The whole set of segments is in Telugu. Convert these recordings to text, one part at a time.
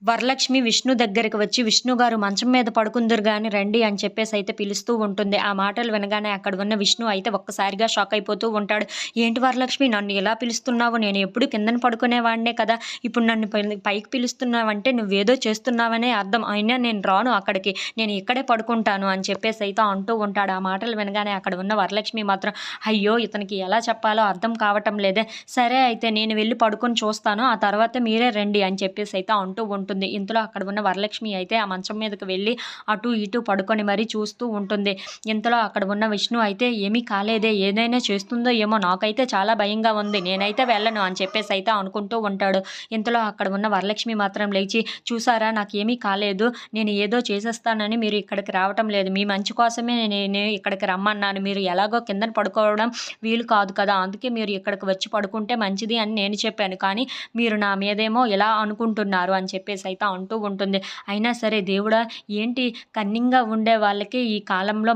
వరలక్ష్మి విష్ణు దగ్గరికి వచ్చి, "విష్ణు గారు మంచం మీద పడుకుందురు గాని రండి" అని చెప్పేసైతే పిలుస్తూ ఉంటుంది. ఆ మాటలు వినగానే అక్కడ ఉన్న విష్ణు అయితే ఒక్కసారిగా షాక్ అయిపోతూ ఉంటాడు. "ఏంటి వరలక్ష్మి నన్ను ఇలా పిలుస్తున్నావు? నేను ఎప్పుడు కిందన పడుకునేవాడినే కదా! ఇప్పుడు నన్ను పైకి పిలుస్తున్నావంటే నువ్వేదో చేస్తున్నావనే అర్థం. అయినా నేను రాను అక్కడికి. నేను ఇక్కడే పడుకుంటాను" అని చెప్పేసైతే అంటూ ఉంటాడు. ఆ మాటలు వినగానే అక్కడ ఉన్న వరలక్ష్మి మాత్రం, అయ్యో! ఇతనికి ఎలా చెప్పాలో అర్థం కావటం లేదే. సరే అయితే నేను వెళ్లి పడుకొని చూస్తాను. ఆ తర్వాత మీరే రండి అని చెప్పేసైతే అంటూ ఉంటుంది. ఇంతలో అక్కడ ఉన్న వరలక్ష్మి అయితే ఆ మంచం మీదకి వెళ్ళి అటు ఇటు పడుకొని మరీ చూస్తూ ఉంటుంది. ఇంతలో అక్కడ ఉన్న విష్ణు అయితే ఏమీ కాలేదే, ఏదైనా చేస్తుందో ఏమో, నాకైతే చాలా భయంగా ఉంది, నేనైతే వెళ్ళను అని చెప్పేసైతే అనుకుంటూ ఉంటాడు. ఇంతలో అక్కడ ఉన్న వరలక్ష్మి మాత్రం లేచి, చూసారా నాకేమీ కాలేదు, నేను ఏదో చేసేస్తానని మీరు ఇక్కడికి రావటం లేదు. మీ మంచి కోసమే నేను ఇక్కడికి రమ్మన్నాను. మీరు ఎలాగో కిందన పడుకోవడం వీలు కాదు కదా! అందుకే మీరు ఇక్కడికి వచ్చి పడుకుంటే మంచిది అని నేను చెప్పాను. కానీ మీరు నా మీదేమో ఇలా అనుకుంటున్నారు అని చెప్పేసైతే అంటూ ఉంటుంది. అయినా సరే దేవుడా! ఏంటి కన్నింగ్‌గా ఉండే వాళ్ళకి ఈ కాలంలో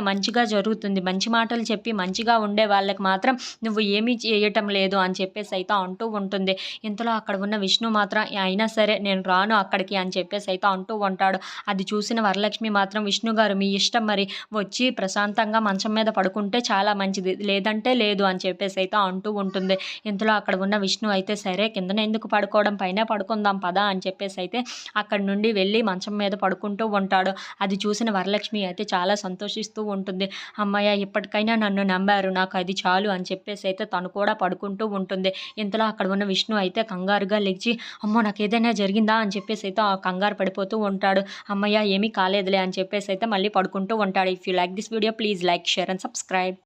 మంచిగా జరుగుతుంది. మంచి మాటలు చెప్పి మంచిగా ఉండే వాళ్ళకి మాత్రం నువ్వు ఏమీ చేయటం లేదు అని చెప్పేసైతే అంటూ ఉంటుంది. ఇంతలో అక్కడ ఉన్న విష్ణు మాత్రం అయినా సరే నేను రాను అక్కడికి అని చెప్పేసైతే అంటూ ఉంటాడు. అది చూసిన వరలక్ష్మి మాత్రం, "విష్ణు గారు మీ ఇష్టం మరి, వచ్చి ప్రశాంతంగా మంచం మీద పడుకుంటే చాలా మంచిది, లేదంటే లేదు" అని చెప్పేసైతే అంటూ ఉంటుంది. ఇంతలో అక్కడ ఉన్న విష్ణు అయితే, "సరే కిందన ఎందుకు పడుకోవడం, పైనే పడుకుందాం పద" అని చెప్పేసైతే అక్కడి నుండి వెళ్ళి మంచం మీద పడుకుంటూ ఉంటాడు. అది చూసిన వరలక్ష్మి అయితే చాలా సంతోషిస్తూ ఉంటుంది. హమ్మయ్య! ఇప్పటికైనా నన్ను నమ్మారు, నాకు అది చాలు అని చెప్పేసైతే తను కూడా పడుకుంటూ ఉంటుంది. ఇంతలో అక్కడ ఉన్న విష్ణు అయితే కంగారుగా లెగిచి, అమ్మో! నాకేదైనా జరిగిందా అని చెప్పేసైతే కంగారు పడిపోతూ ఉంటాడు. హమ్మయ్య! ఏమీ కాలేదులే అని చెప్పేసైతే మళ్ళీ పడుకుంటూ ఉంటాడు. If you like this video please like, share and subscribe.